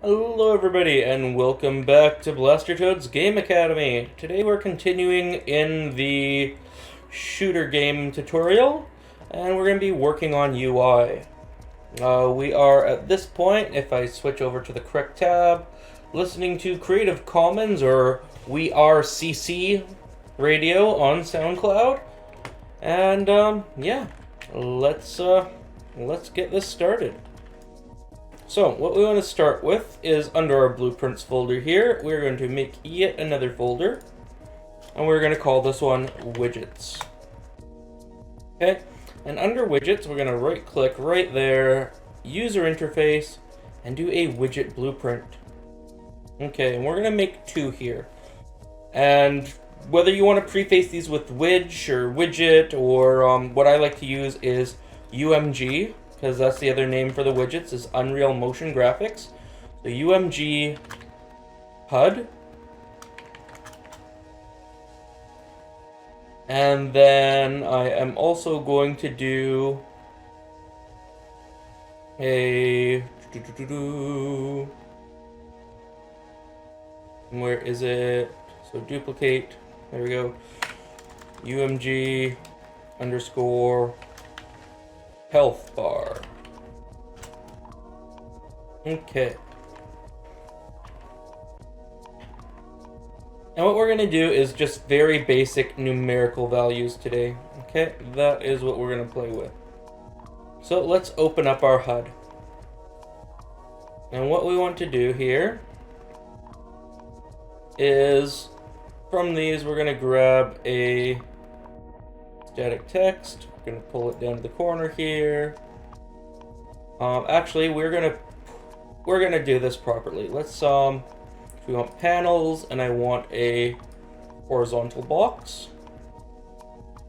Hello everybody and welcome back to Blaster Toad's Game Academy. Today we're continuing in the shooter game tutorial and we're going to be working on UI. We are at this point, if I switch over to the correct tab, listening to Creative Commons or We Are CC radio on SoundCloud. And yeah, let's get this started. So, what we want to start with is under our blueprints folder here, we're going to make yet another folder, and we're going to call this one widgets. Okay, and under widgets, we're going to right click right there, user interface, and do a widget blueprint. Okay, and we're going to make two here. And whether you want to preface these with widge or widget, or what I like to use is UMG, because that's the other name for the widgets, is Unreal Motion Graphics. So UMG HUD. And then I am also going to do a... Where is it? So duplicate. There we go. UMG underscore health bar. Okay. And what we're going to do is just very basic numerical values today. Okay, that is what we're going to play with. So let's open up our HUD. And what we want to do here is, from these, we're going to grab a static text. We're going to pull it down to the corner here. Actually, we're gonna do this properly. Let's we want panels, and I want a horizontal box.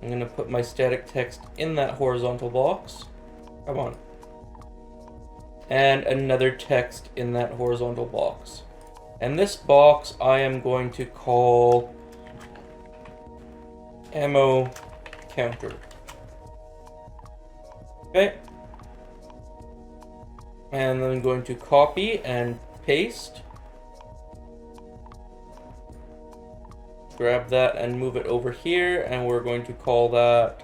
I'm gonna put my static text in that horizontal box. Come on. And another text in that horizontal box. And this box I am going to call ammo counter. Okay. And then I'm going to copy and paste. Grab that and move it over here, and we're going to call that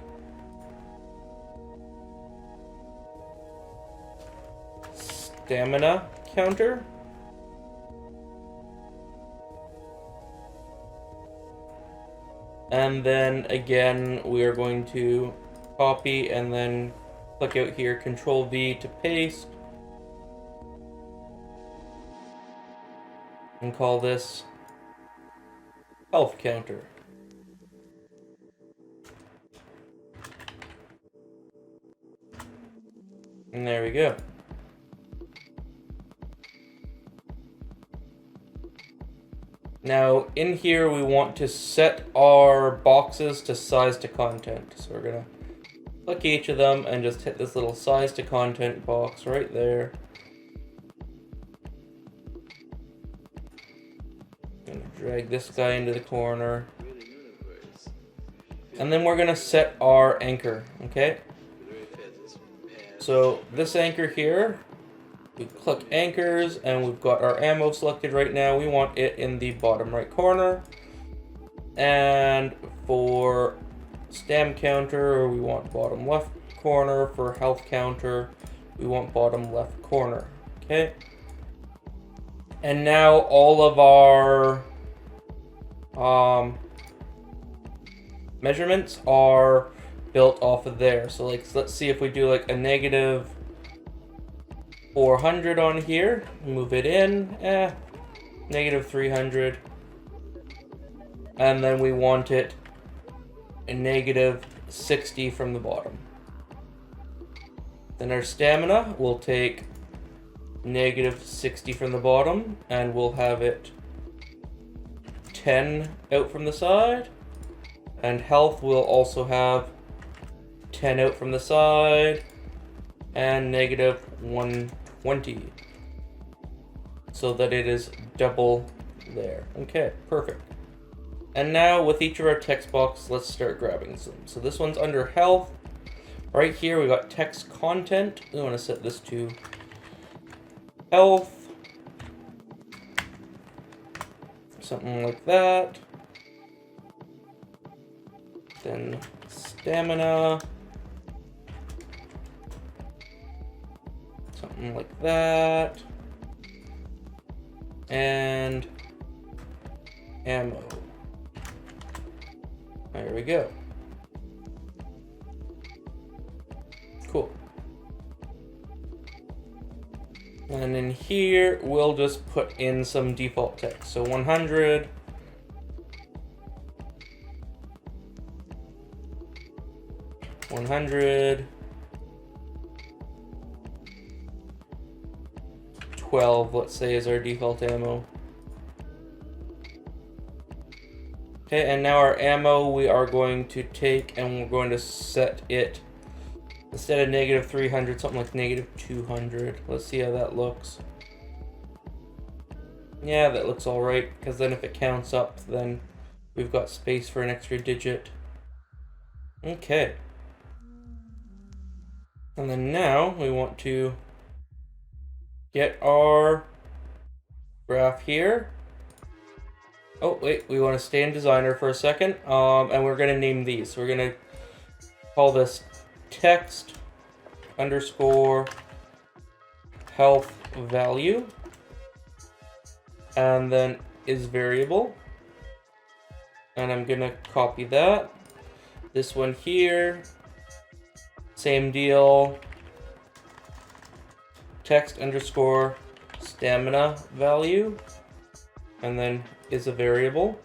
stamina counter. And then again, we are going to copy and then click out here, Control V to paste. And call this health counter. And there we go. Now, in here, we want to set our boxes to size to content. So we're gonna click each of them and just hit this little size to content box right there. Gonna drag this guy into the corner. And then we're gonna set our anchor, okay? So this anchor here, we click anchors, and we've got our ammo selected right now. We want it in the bottom right corner. And for stam counter, we want bottom left corner. For health counter, we want bottom left corner. Okay. And now all of our measurements are built off of there. So like, let's see if we do like a negative 400 on here, move it in, negative 300, and then we want it a negative 60 from the bottom. Then our stamina, we'll take negative 60 from the bottom, and we'll have it 10 out from the side, and health will also have 10 out from the side, and negative 120, so that it is double there. Okay, perfect. And now with each of our text boxes, let's start grabbing some. So this one's under health. Right here we got text content. We want to set this to health. something like that. Then stamina. Something like that. And ammo. There we go. Cool. And in here, we'll just put in some default text. So 100. $100. 12, let's say, is our default ammo. Okay, and now our ammo we are going to take and we're going to set it, instead of negative 300, something like negative 200. Let's see how that looks. Yeah, that looks alright, because then if it counts up, then we've got space for an extra digit. Okay. And then now we want to get our graph here. Oh, wait, we want to stay in designer for a second, and we're going to name these. So we're going to call this text underscore health value, and then is variable. And I'm going to copy that. This one here, same deal, text underscore stamina value, and then is a variable.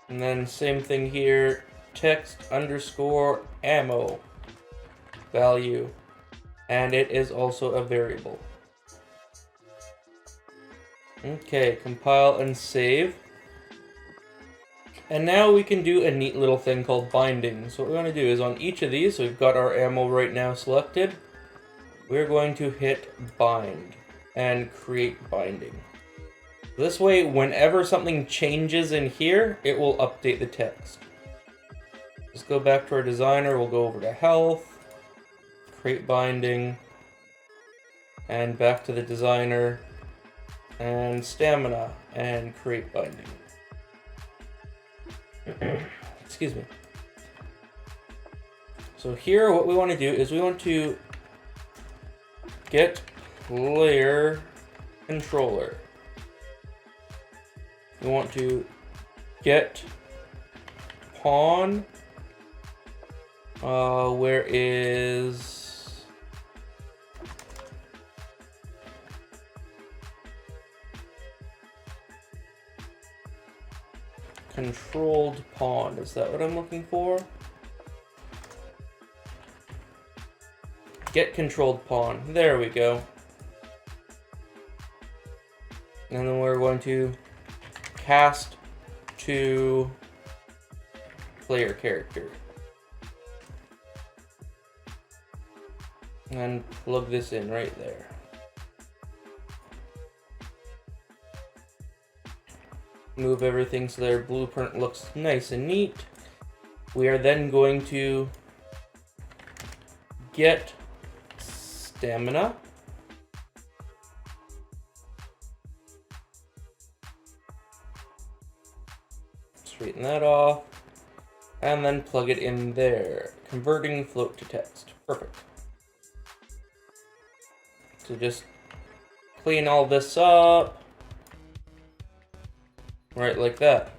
And then same thing here, text underscore ammo value, and it is also a variable. Okay, compile and save. And now we can do a neat little thing called binding. So what we want to do is on each of these, so we've got our ammo right now selected, we're going to hit bind and create binding. This way, whenever something changes in here, it will update the text. Let's go back to our designer, we'll go over to health, create binding, and back to the designer, and stamina, and create binding. Excuse me. So here what we want to do is we want to get player controller. We want to get pawn. Where is controlled pawn? Is that what I'm looking for? Get controlled pawn. There we go. And then we're going to cast to player character. And plug this in right there. Move everything so their blueprint looks nice and neat. We are then going to get stamina. Straighten that off. And then plug it in there. Converting float to text. Perfect. So just clean all this up. Right like that.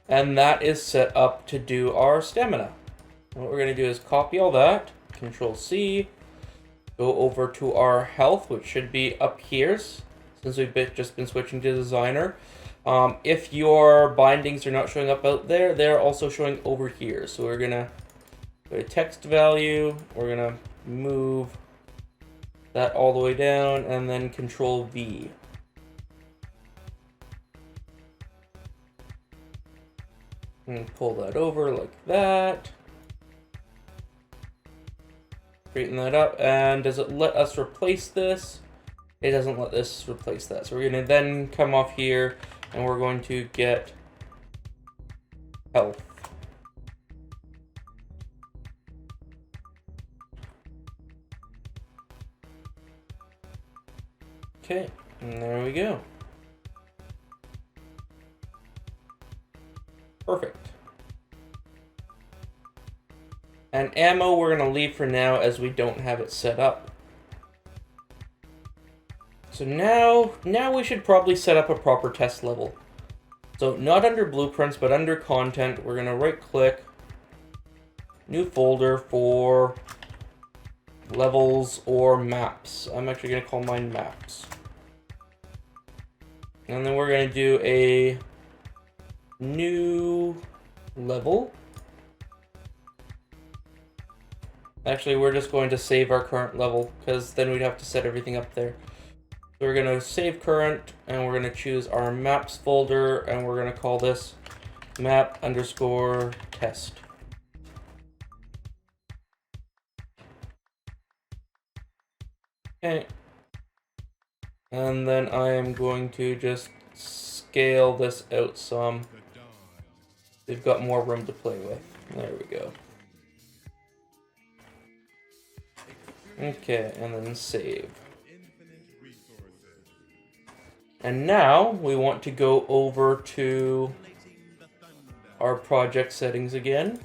And that is set up to do our stamina. And what we're going to do is copy all that, Control C, go over to our health, which should be up here, since we've just been switching to designer. If your bindings are not showing up out there, they're also showing over here. So we're going to go to text value, we're going to move that all the way down, and then Control V. And pull that over like that. Straighten that up, and does it let us replace this? It doesn't let us replace that. So we're going to then come off here, and we're going to get health. Okay, And there we go. Perfect. And ammo we're going to leave for now as we don't have it set up. So now we should probably set up a proper test level. So not under blueprints, but under content, we're going to right click, new folder for levels or maps. I'm actually going to call mine maps. And then we're going to do a new level. Actually, we're just going to save our current level because then we'd have to set everything up there. So we're going to save current and we're going to choose our maps folder and we're going to call this map_test. Okay. And then I am going to just scale this out some. We've got more room to play with. There we go. Okay, and then save. And now we want to go over to our project settings again.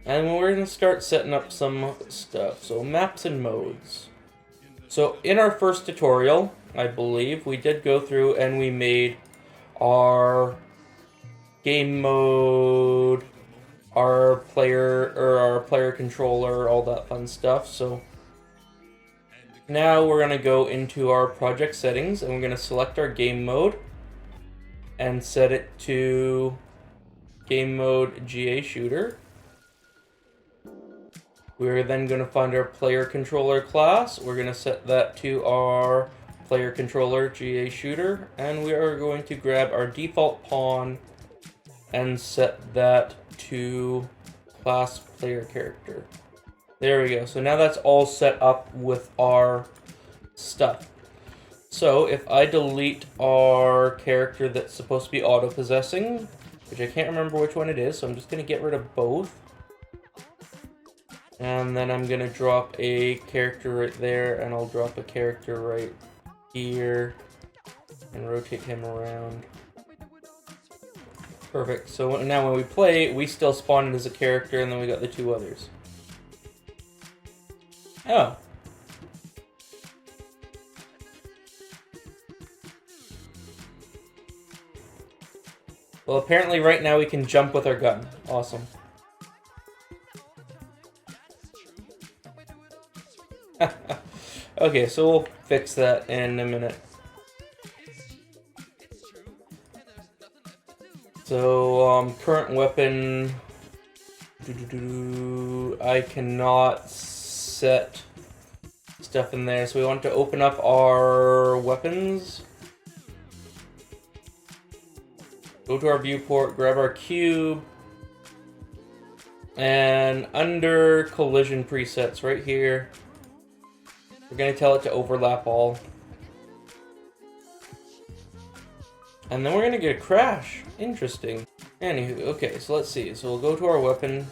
And we're going to start setting up some stuff. So maps and modes. So in our first tutorial, I believe, we did go through and we made our game mode, our player controller, all that fun stuff. So now we're going to go into our project settings and we're going to select our game mode and set it to game mode GA shooter. We're then going to find our player controller class. We're going to set that to our player controller GA shooter, and we are going to grab our default pawn and set that to class player character. There we go. So now that's all set up with our stuff. So if I delete our character that's supposed to be auto-possessing, which I can't remember which one it is, so I'm just going to get rid of both. And then I'm going to drop a character right there, and I'll drop a character right here, and rotate him around. Perfect. So now when we play, we still spawn in as a character, and then we got the two others. Oh. Well, apparently right now we can jump with our gun. Awesome. Okay, so we'll fix that in a minute. So, current weapon... I cannot set stuff in there. So we want to open up our weapons. Go to our viewport, grab our cube. And under collision presets right here, we're going to tell it to overlap all. And then we're going to get a crash. Interesting. Anywho, okay, so let's see. So we'll go to our weapon.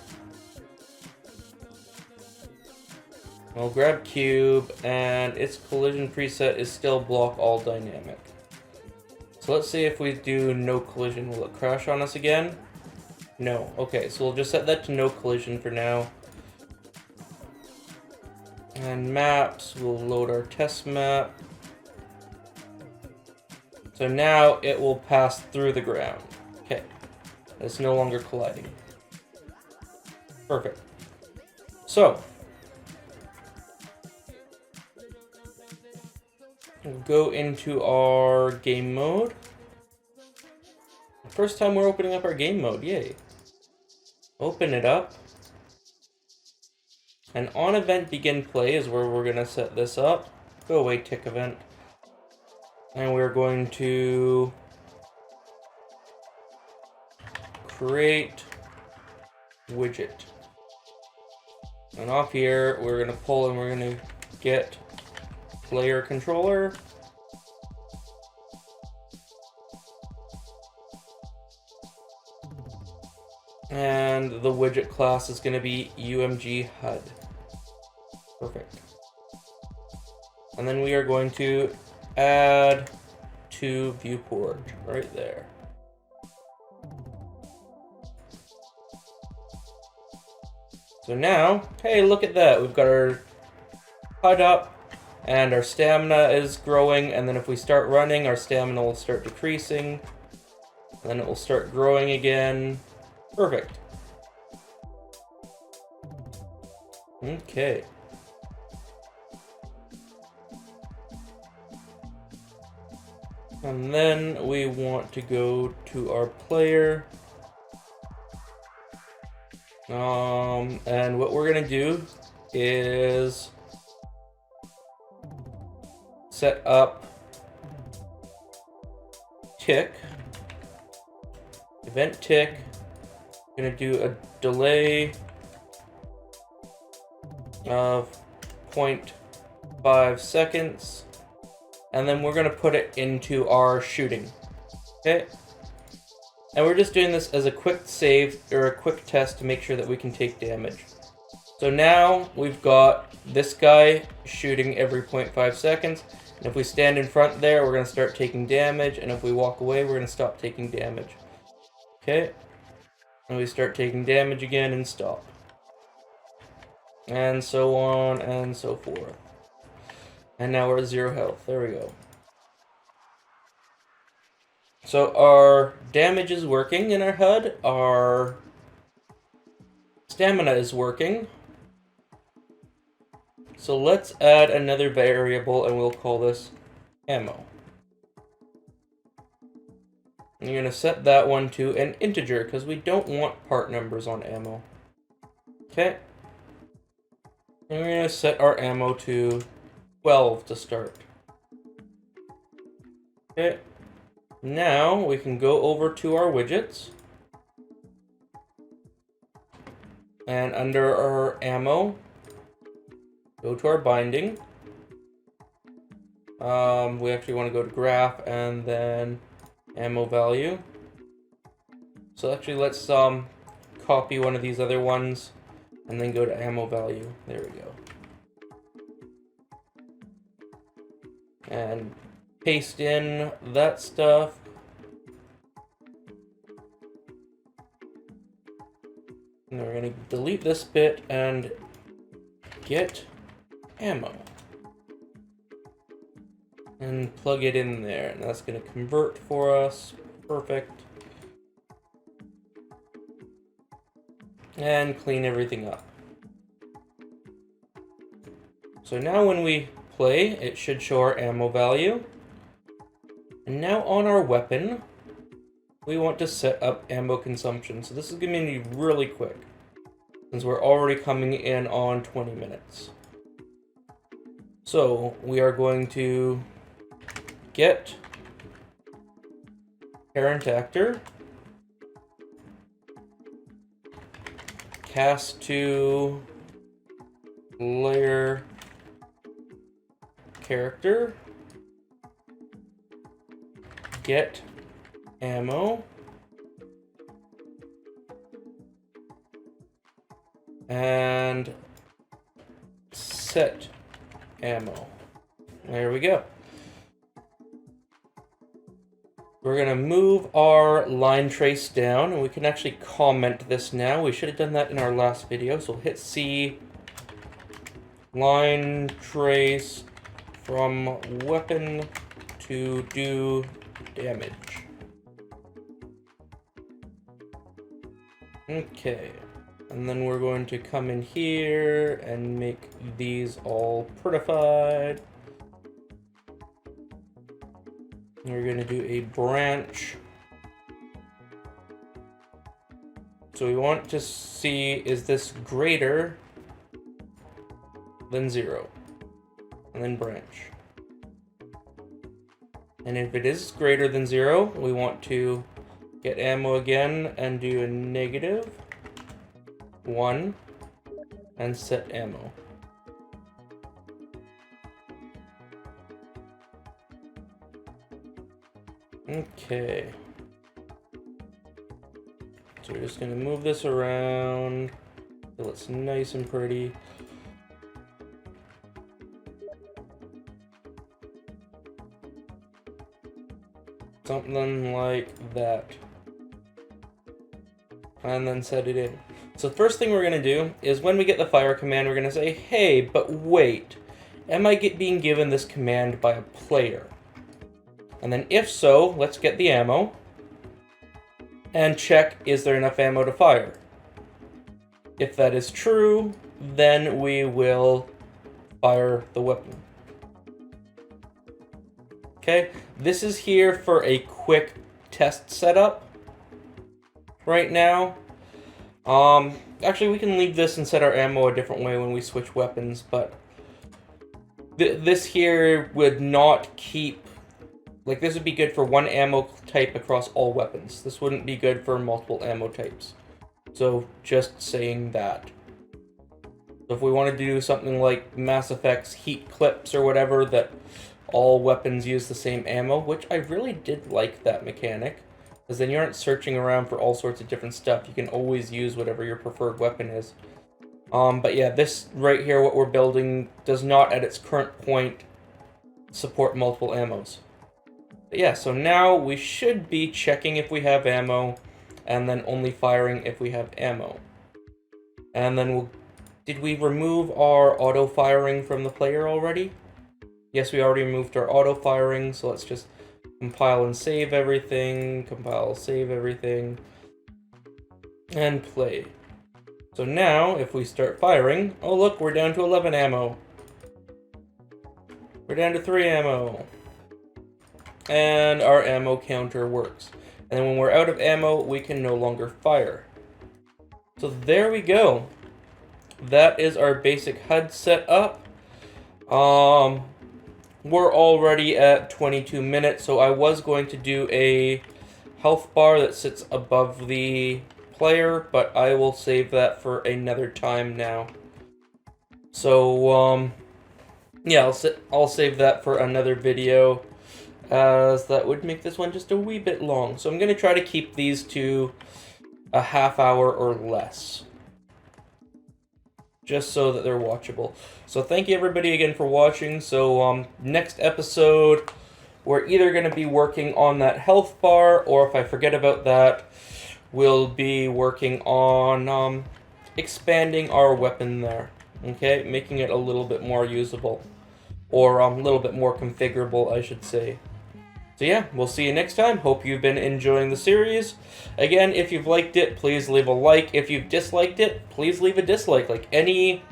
We'll grab cube, and its collision preset is still block all dynamic. So let's see if we do no collision. Will it crash on us again? No. Okay, so we'll just set that to no collision for now. And maps, we'll load our test map. So now it will pass through the ground. Okay. It's no longer colliding. Perfect. So, we'll go into our game mode. First time we're opening up our game mode, yay. Open it up. And on event begin play is where we're going to set this up. Go away, tick event. And we're going to create widget. And off here, we're going to pull and we're going to get player controller. And the widget class is going to be UMG HUD. Perfect. And then we are going to add to viewport right there. So now, hey, look at that. We've got our HUD up and our stamina is growing. And then if we start running, our stamina will start decreasing. And then it will start growing again. Perfect. Okay. And then we want to go to our player. And what we're gonna do is set up tick, event tick. Gonna do a delay of 0.5 seconds, and then we're gonna put it into our shooting. Okay. And we're just doing this as a quick save or a quick test to make sure that we can take damage. So now we've got this guy shooting every 0.5 seconds. And if we stand in front there, we're going to start taking damage. And if we walk away, we're going to stop taking damage. Okay. And we start taking damage again and stop. And so on and so forth. And now we're at 0 health. There we go. So our damage is working in our HUD, our stamina is working. So let's add another variable and we'll call this ammo. And you're going to set that one to an integer because we don't want part numbers on ammo. Okay. And we're going to set our ammo to 12 to start. Okay. Now we can go over to our widgets, and under our ammo, go to our binding. We actually want to go to graph and then ammo value. So actually let's copy one of these other ones and then go to ammo value. There we go. And paste in that stuff. And we're going to delete this bit and get ammo. And plug it in there. And that's going to convert for us. Perfect. And clean everything up. So now when we play, it should show our ammo value. And now on our weapon, we want to set up ammo consumption. So this is going to be really quick, since we're already coming in on 20 minutes. So we are going to get parent actor, cast to layer character, get ammo, and set ammo. There we go. We're going to move our line trace down, and we can actually comment this now. We should have done that in our last video, so we'll hit C, line trace from weapon to do damage. Okay, and then we're going to come in here and make these all prettified. We're going to do a branch. So we want to see, is this greater than 0? And then branch. And if it is greater than 0, we want to get ammo again and do a -1 and set ammo. Okay. So we're just going to move this around till it's nice and pretty. Something like that. And then set it in. So the first thing we're going to do is when we get the fire command, we're going to say, hey, but wait, am I being given this command by a player? And then if so, let's get the ammo and check, is there enough ammo to fire? If that is true, then we will fire the weapon. Okay, this is here for a quick test setup right now. Actually, we can leave this and set our ammo a different way when we switch weapons, but this here would not keep, like, this would be good for one ammo type across all weapons. This wouldn't be good for multiple ammo types. So, just saying that. So if we wanted to do something like Mass Effect's heat clips or whatever, that all weapons use the same ammo, which I really did like that mechanic, because then you aren't searching around for all sorts of different stuff. You can always use whatever your preferred weapon is. But yeah, this right here, what we're building, does not at its current point support multiple ammos. But yeah, so now we should be checking if we have ammo, and then only firing if we have ammo. And then did we remove our auto firing from the player already? Yes, we already removed our auto firing, so let's just compile and save everything, compile, save everything, and play. So now, if we start firing, oh look, we're down to 11 ammo. We're down to 3 ammo. And our ammo counter works. And then when we're out of ammo, we can no longer fire. So there we go. That is our basic HUD set up. We're already at 22 minutes, so I was going to do a health bar that sits above the player, but I will save that for another time now. So, yeah, I'll save that for another video, as that would make this one just a wee bit long. So I'm going to try to keep these to a half hour or less, just so that they're watchable. So thank you everybody again for watching. So next episode, we're either going to be working on that health bar, or if I forget about that, we'll be working on expanding our weapon there. Okay, making it a little bit more usable, or a little bit more configurable, I should say. So yeah, we'll see you next time. Hope you've been enjoying the series. Again, if you've liked it, please leave a like. If you've disliked it, please leave a dislike. Like, any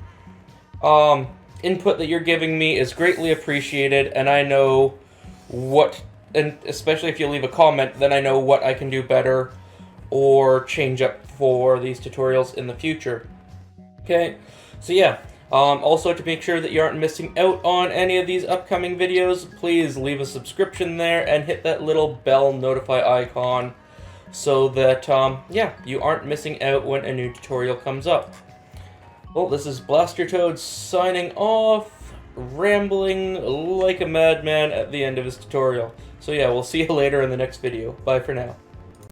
input that you're giving me is greatly appreciated, and I know what, and especially if you leave a comment, then I know what I can do better or change up for these tutorials in the future. Okay, so yeah. Also, to make sure that you aren't missing out on any of these upcoming videos, please leave a subscription there and hit that little bell notify icon so that, yeah, you aren't missing out when a new tutorial comes up. Well, this is Blaster Toad signing off, rambling like a madman at the end of his tutorial. So yeah, we'll see you later in the next video. Bye for now.